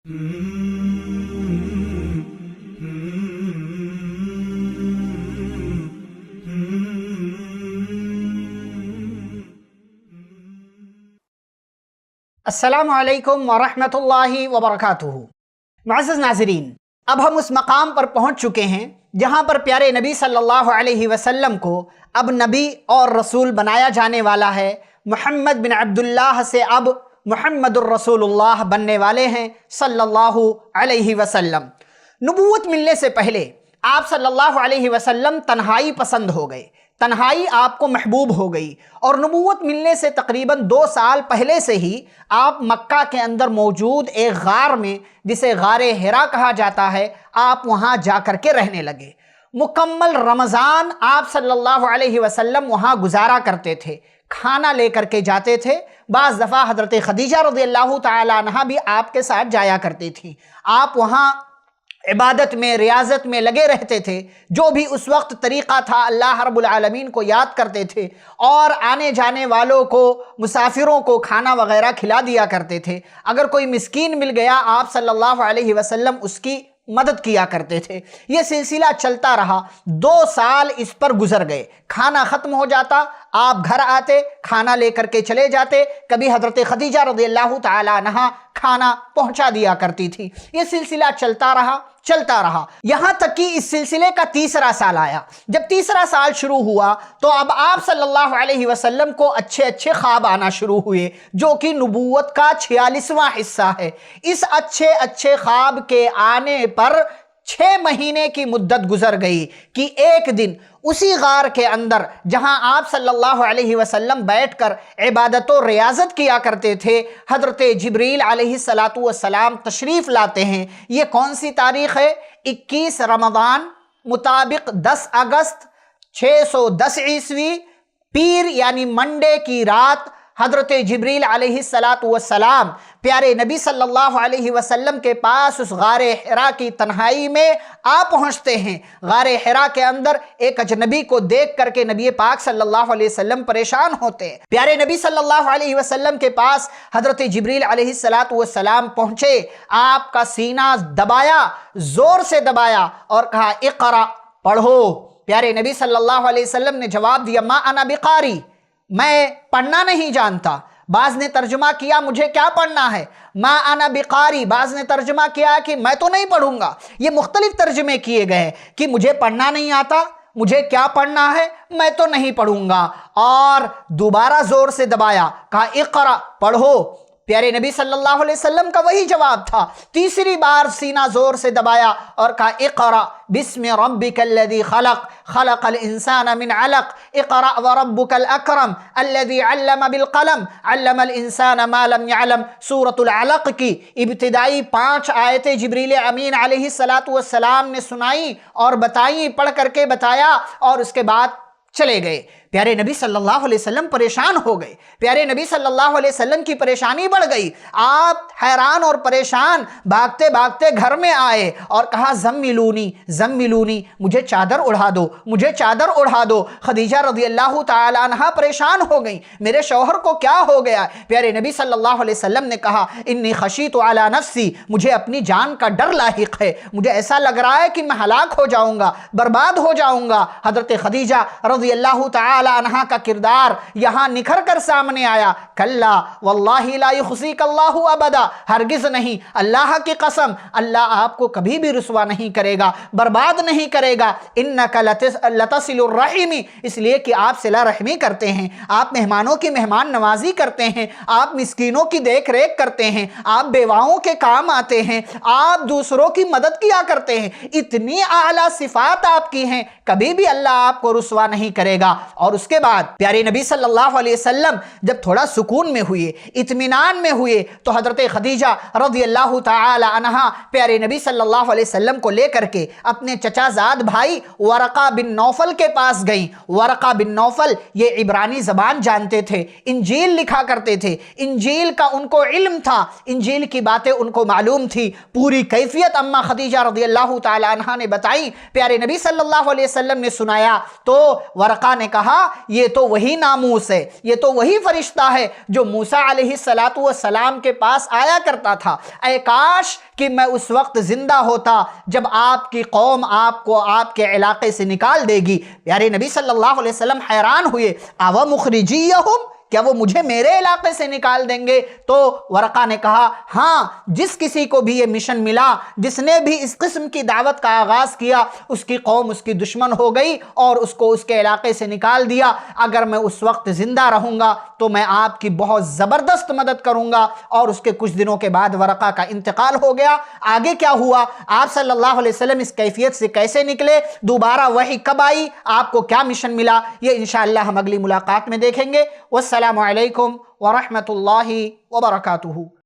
السلام علیکم ورحمۃ اللہ وبرکاتہ۔ معزز ناظرین، اب ہم اس مقام پر پہنچ چکے ہیں جہاں پر پیارے نبی صلی اللہ علیہ وسلم کو اب نبی اور رسول بنایا جانے والا ہے۔ محمد بن عبداللہ سے اب محمد الرسول اللہ بننے والے ہیں صلی اللہ علیہ وسلم۔ نبوت ملنے سے پہلے آپ صلی اللہ علیہ وسلم تنہائی پسند ہو گئے، تنہائی آپ کو محبوب ہو گئی، اور نبوت ملنے سے تقریباً 2 سال پہلے سے ہی آپ مکہ کے اندر موجود ایک غار میں، جسے غار حرا کہا جاتا ہے، آپ وہاں جا کر کے رہنے لگے۔ مکمل رمضان آپ صلی اللہ علیہ وسلم وہاں گزارا کرتے تھے، کھانا لے کر کے جاتے تھے۔ بعض دفعہ حضرت خدیجہ رضی اللہ تعالی عنہ بھی آپ کے ساتھ جایا کرتی تھیں۔ آپ وہاں عبادت میں، ریاضت میں لگے رہتے تھے، جو بھی اس وقت طریقہ تھا اللہ رب العالمین کو یاد کرتے تھے، اور آنے جانے والوں کو، مسافروں کو کھانا وغیرہ کھلا دیا کرتے تھے۔ اگر کوئی مسکین مل گیا آپ صلی اللہ علیہ وسلم اس کی مدد کیا کرتے تھے۔ یہ سلسلہ چلتا رہا، 2 سال اس پر گزر گئے۔ کھانا ختم ہو جاتا، آپ گھر آتے، کھانا لے کر کے چلے جاتے، کبھی حضرت خدیجہ رضی اللہ تعالی عنہ کھانا پہنچا دیا کرتی تھی۔ یہ سلسلہ چلتا رہا یہاں تک کہ اس سلسلے کا 3را سال آیا۔ جب 3را سال شروع ہوا تو اب آپ صلی اللہ علیہ وسلم کو اچھے اچھے خواب آنا شروع ہوئے، جو کہ نبوت کا 46واں حصہ ہے۔ اس اچھے خواب کے آنے پر 6 مہینے کی مدت گزر گئی کہ ایک دن اسی غار کے اندر جہاں آپ صلی اللہ علیہ وسلم بیٹھ کر عبادت و ریاضت کیا کرتے تھے، حضرت جبریل علیہ السلام تشریف لاتے ہیں۔ یہ کون سی تاریخ ہے؟ 21 رمضان مطابق 10 اگست 610 عیسوی، پیر یعنی منڈے کی رات حضرت جبریل علیہ السلام پیارے نبی صلی اللہ علیہ وسلم کے پاس اس غار حرا کی تنہائی میں آ پہنچتے ہیں۔ غار حرا کے اندر ایک اجنبی کو دیکھ کر کے نبی پاک صلی اللہ علیہ وسلم پریشان ہوتے ہیں۔ پیارے نبی صلی اللہ علیہ وسلم کے پاس حضرت جبریل علیہ السلام پہنچے، آپ کا سینہ دبایا، زور سے دبایا اور کہا اقرا، پڑھو۔ پیارے نبی صلی اللہ علیہ وسلم نے جواب دیا ما انا بقاری، میں پڑھنا نہیں جانتا۔ بعض نے ترجمہ کیا مجھے کیا پڑھنا ہے، ما انا بقاری، بعض نے ترجمہ کیا کہ میں تو نہیں پڑھوں گا۔ یہ مختلف ترجمے کیے گئے کہ مجھے پڑھنا نہیں آتا، مجھے کیا پڑھنا ہے، میں تو نہیں پڑھوں گا، اور دوبارہ زور سے دبایا، کہا اقرا، پڑھو۔ پیارے نبی صلی اللہ علیہ وسلم کا وہی جواب تھا۔ تیسری بار سینہ زور سے دبایا اور کہا اقرا بسم ربک الذی خلق، خلق الانسان من علق، اقرا وربک الاکرم الذی علم بالقلم، علم الانسان ما لم يعلم۔ سورۃ العلق کی ابتدائی 5 آیتیں جبریل امین علیہ السلام نے سنائی اور بتائیں، پڑھ کر کے بتایا، اور اس کے بعد چلے گئے۔ پیارے نبی صلی اللہ علیہ وسلم پریشان ہو گئے، پیارے نبی صلی اللہ علیہ وسلم کی پریشانی بڑھ گئی۔ آپ حیران اور پریشان بھاگتے بھاگتے گھر میں آئے اور کہا زملونی زملونی، مجھے چادر اڑا دو، مجھے چادر اڑا دو۔ خدیجہ رضی اللہ تعالی عنہ پریشان ہو گئیں، میرے شوہر کو کیا ہو گیا؟ پیارے نبی صلی اللہ علیہ وسلم نے کہا انی خشیت علی نفسی، مجھے اپنی جان کا ڈر لاحق ہے، مجھے ایسا لگ رہا ہے کہ میں ہلاک ہو جاؤں گا، برباد ہو جاؤں گا۔ حضرت خدیجہ رضی اللہ تعالی عنہ کا کردار یہاں نکھر کر سامنے آیا۔ کلا واللہ لا یخزیک اللہ ابدا، ہرگز نہیں، اللہ کی قسم، اللہ آپ کو کبھی بھی رسوا نہیں کرے گا، برباد نہیں کرے گا۔ انک لتصل الرحم، اس لیے کہ آپ صلہ رحمی کرتے ہیں، آپ مہمانوں کی مہمان نوازی کرتے ہیں، آپ مسکینوں کی دیکھ ریکھ کرتے ہیں، آپ بیواؤں کے کام آتے ہیں، آپ دوسروں کی مدد کیا کرتے ہیں۔ اتنی اعلیٰ صفات آپ کی ہیں، کبھی بھی اللہ آپ کو رسوا نہیں کرے گا۔ اور اس کے بعد پیارے نبی صلی اللہ علیہ وسلم جب تھوڑا سکون میں ہوئے، اطمینان میں ہوئے، تو حضرت خدیجہ رضی اللہ تعالی عنہ پیارے نبی صلی اللہ علیہ وسلم کو لے کر کے اپنے چچا زاد بھائی ورقہ بن نوفل کے پاس گئیں۔ ورقہ بن نوفل یہ عبرانی زبان جانتے تھے، انجیل لکھا کرتے تھے، انجیل کا ان کو علم تھا، انجیل کی باتیں ان کو معلوم تھی۔ پوری کیفیت اما خدیجہ رضی اللہ تعالی عنہ نے بتائی، پیارے نبی صلی اللہ علیہ وسلم نے سنایا، تو ورقہ نے کہا کہا یہ تو وہی ناموس ہے، یہ تو وہی فرشتہ ہے جو موسیٰ علیہ السلام کے پاس آیا کرتا تھا۔ اے کاش کہ میں اس وقت زندہ ہوتا جب آپ کی قوم آپ کو آپ کے علاقے سے نکال دے گی۔ پیارے نبی صلی اللہ علیہ وسلم حیران ہوئے، آوا مخرجیہم، کیا وہ مجھے میرے علاقے سے نکال دیں گے؟ تو ورقہ نے کہا ہاں، جس کسی کو بھی یہ مشن ملا، جس نے بھی اس قسم کی دعوت کا آغاز کیا، اس کی قوم اس کی دشمن ہو گئی اور اس کو اس کے علاقے سے نکال دیا۔ اگر میں اس وقت زندہ رہوں گا تو میں آپ کی بہت زبردست مدد کروں گا۔ اور اس کے کچھ دنوں کے بعد ورقہ کا انتقال ہو گیا۔ آگے کیا ہوا؟ آپ صلی اللہ علیہ وسلم اس کیفیت سے کیسے نکلے؟ دوبارہ وحی کب آئی؟ آپ کو کیا مشن ملا؟ یہ انشاءاللہ ہم اگلی ملاقات میں دیکھیں گے۔ والسلام علیکم ورحمۃ اللہ وبرکاتہ۔